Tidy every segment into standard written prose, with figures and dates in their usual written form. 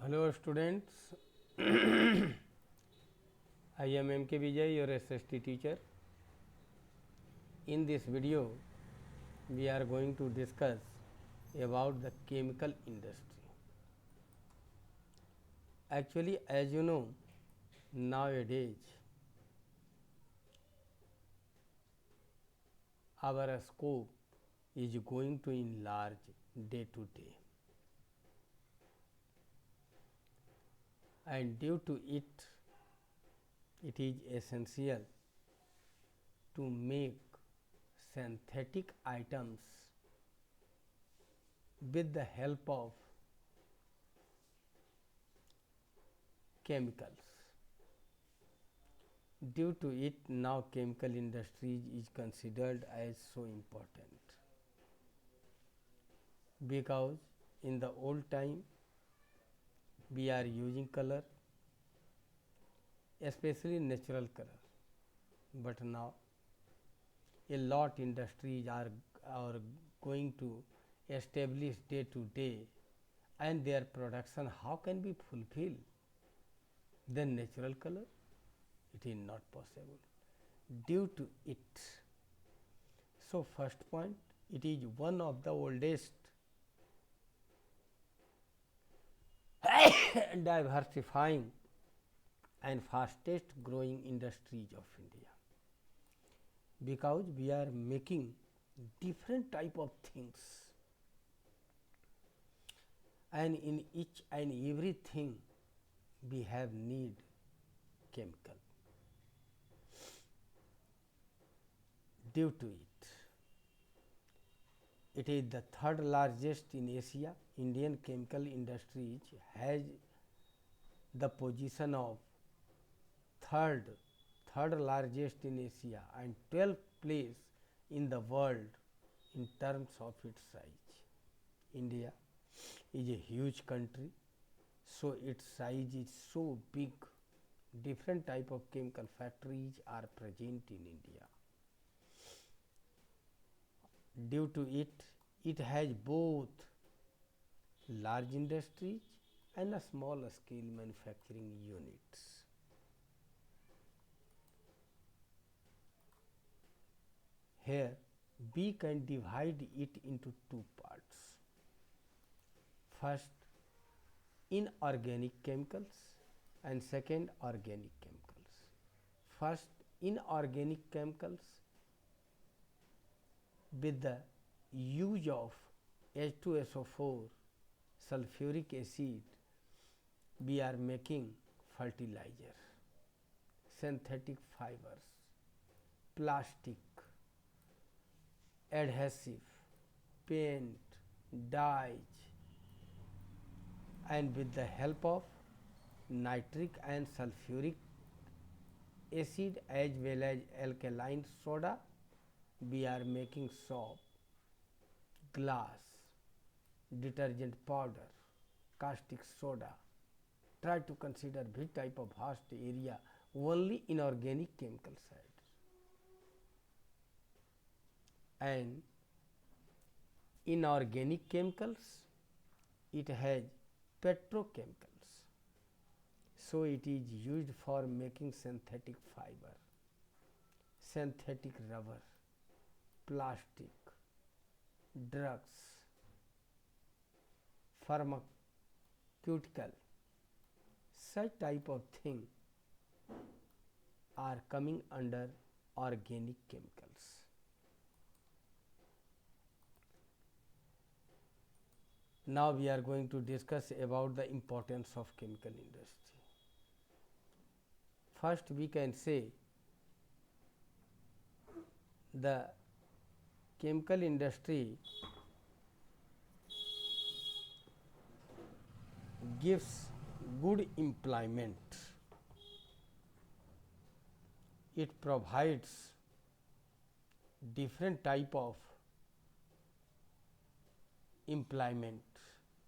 Hello students, I am MK Vijay, your SST teacher. In this video, we are going to discuss about the chemical industry. Actually, as you know, nowadays our scope is going to enlarge day to day, and due to it, it is essential to make synthetic items with the help of chemicals. Due to it, now chemical industry is considered as so important, because in the old time we are using color, especially natural color, but now a lot industries are going to establish day to day, and their production how can be fulfill then natural color? It is not possible due to it. So first point, it is one of the oldest diversifying and fastest growing industries of India, because we are making different type of things, and in each and everything we have need chemical. Due to it, it is the third largest in Asia. Indian chemical industries has the position of third largest in Asia and 12th place in the world in terms of its size. India is a huge country, so its size is so big. Different type of chemical factories are present in India. Due to it, it has both large industries and a small scale manufacturing units. Here we can divide it into two parts. First, inorganic chemicals, and second, organic chemicals. First, inorganic chemicals, with the use of H2SO4 sulfuric acid, we are making fertilizer, synthetic fibers, plastic, adhesive, paint, dyes, and with the help of nitric and sulfuric acid as well as alkaline soda, we are making soap, glass, detergent powder, caustic soda. Try to consider which type of vast area only inorganic chemical side. And inorganic chemicals, it has petrochemicals, so it is used for making synthetic fiber, synthetic rubber, plastic, drugs, pharmaceutical. Such type of thing are coming under organic chemicals. Now we are going to discuss about the importance of chemical industry. First, we can say the chemical industry gives good employment. It provides different type of employment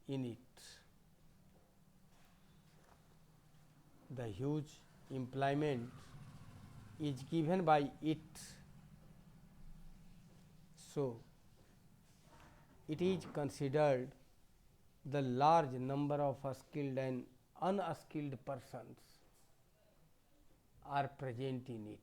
in it. The huge employment is given by it, so it is considered the large number of skilled and unskilled persons are present in it.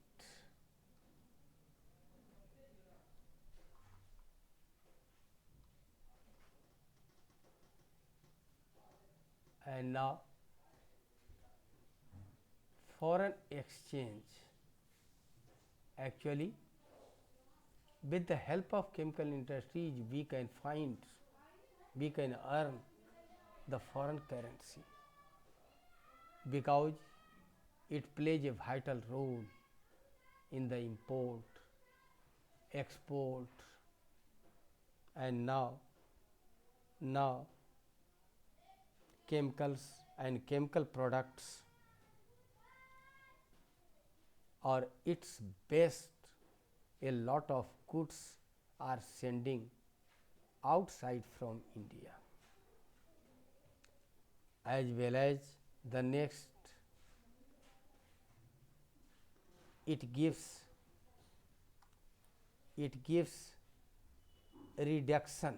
And now, foreign exchange. Actually, with the help of chemical industries, we can earn the foreign currency because it plays a vital role in the import, export, and now chemicals and chemical products or its best, a lot of goods are sending outside from India, as well as the next it gives it gives reduction,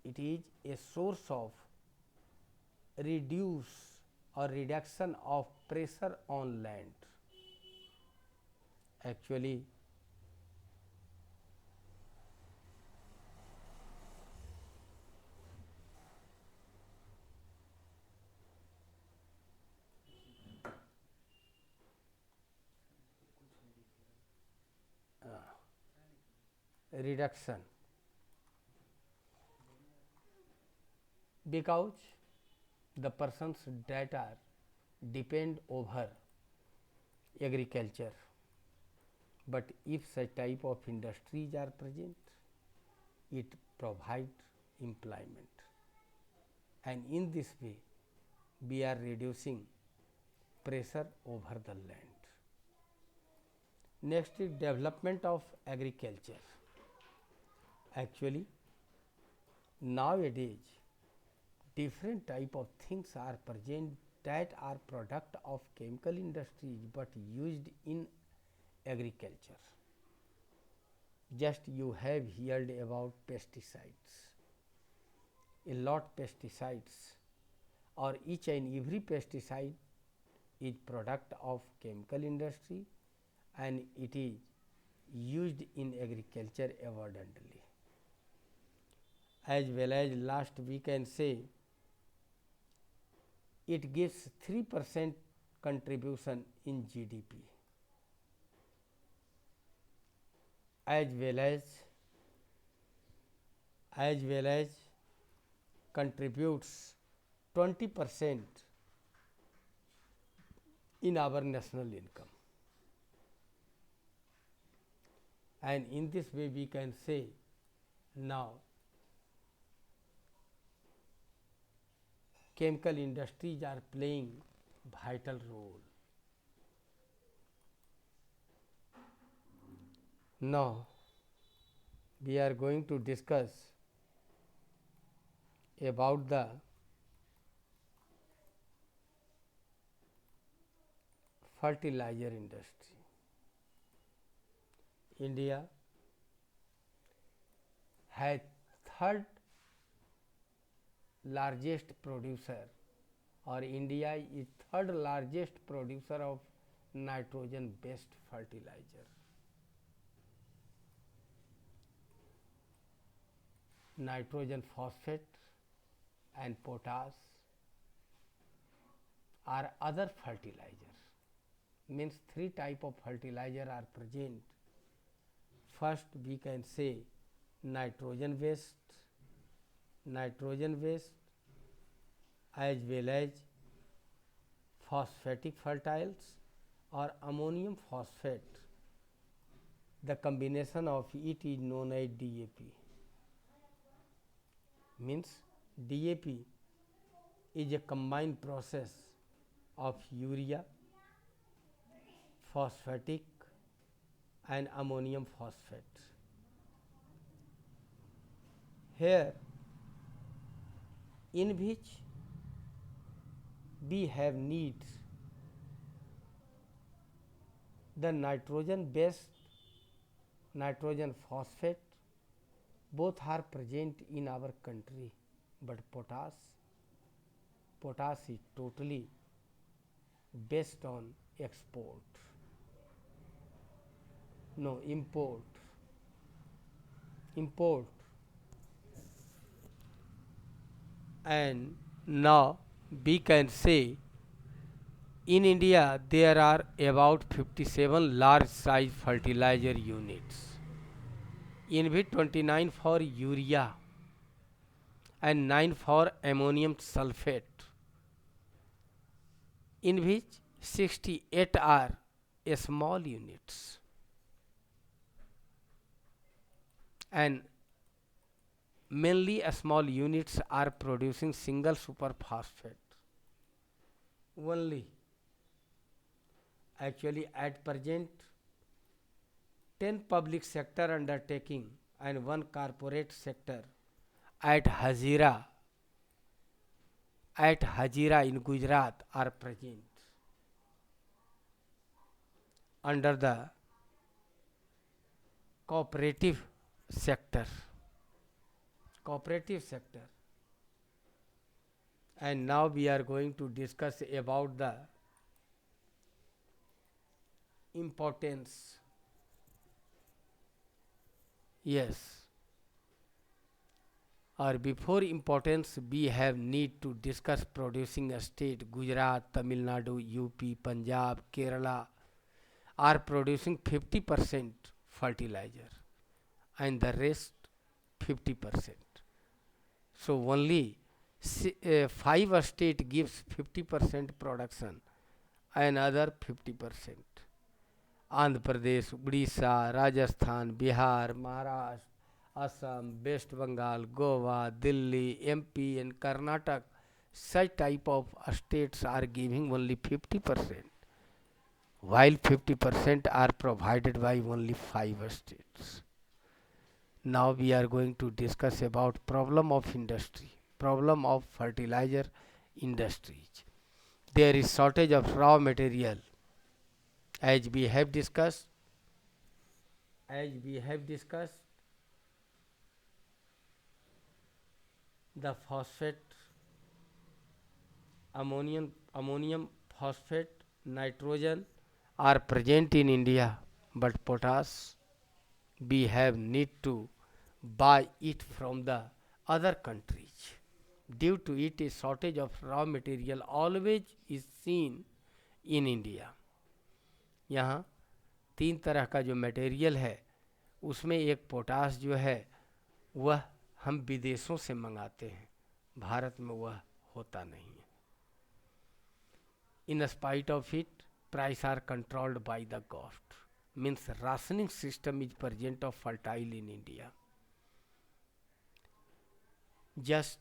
it is a source of reduce or reduction of pressure on land. Actually, reduction because the persons that are depend over agriculture, but if such type of industries are present, it provides employment, and in this way we are reducing pressure over the land. Next is development of agriculture. Actually, nowadays different type of things are present that are product of chemical industries but used in agriculture. Just you have heard about pesticides. A lot pesticides or each and every pesticide is product of chemical industry and it is used in agriculture abundantly. As well as last we can say it gives 3% contribution in GDP, as well as contributes 20% in our national income. And in this way we can say now chemical industries are playing vital role. Now we are going to discuss about the fertilizer industry. India has third largest producer or India is third largest producer of nitrogen based fertilizer. Nitrogen phosphate and potash are other fertilizers, means three type of fertilizer are present. First we can say nitrogen based as well as phosphatic fertiles or ammonium phosphate. The combination of it is known as DAP. Means DAP is a combined process of urea, phosphatic and ammonium phosphate. Here in which we have needs the nitrogen based nitrogen phosphate both are present in our country, but potash is totally based on export, no import. And now we can say in India there are about 57 large size fertilizer units, in which 29 for urea and 9 for ammonium sulfate, in which 68 are small units, and mainly small units are producing single superphosphate only. Actually, at present, 10 public sector undertaking and 1 corporate sector at Hazira in Gujarat are present under the cooperative sector. Cooperative sector. And now we are going to discuss about the importance. Yes. Or before importance, we have need to discuss producing state. Gujarat, Tamil Nadu, UP, Punjab, Kerala are producing 50% fertilizer and the rest 50%. So only 5 state gives 50% production and other 50%. Andhra Pradesh, Odisha, Rajasthan, Bihar, Maharashtra, Assam, West Bengal, Goa, Delhi, MP and Karnataka, such type of states are giving only 50%, while 50% are provided by only 5 states. Now we are going to discuss about problem of industry, problem of fertilizer industries. There is shortage of raw material, as we have discussed. As we have discussed, the phosphate, ammonium phosphate, nitrogen are present in India, but potash we have need to buy it from the other countries. Due to it, a shortage of raw material always is seen in India. यहाँ 3 तरह का जो material है उसमें एक potash जो है वह हम विदेशों से मंगाते हैं, भारत में वह होता नहीं है. In spite of it, price are controlled by the cost. Means rationing system is present of fertile in India. Just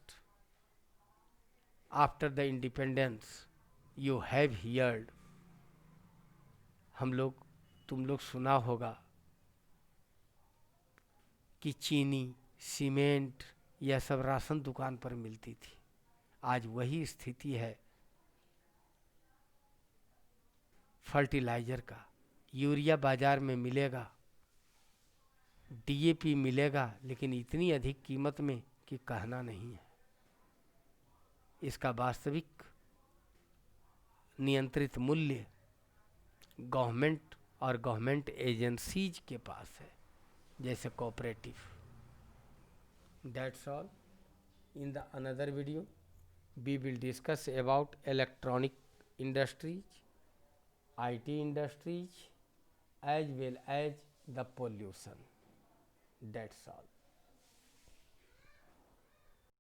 after the independence, you have heard, तुम लोग सुना होगा कि चीनी, सीमेंट यह सब राशन दुकान पर मिलती थी. आज वही स्थिति है फर्टिलाइजर का. यूरिया बाजार में मिलेगा, डीएपी मिलेगा, लेकिन इतनी अधिक कीमत में कि कहना नहीं है. इसका वास्तविक नियंत्रित मूल्य गवर्नमेंट और गवर्नमेंट एजेंसीज के पास है, जैसे cooperative. That's all. In the another video, we will discuss about electronic industries, IT industries, as well as the pollution. That's all.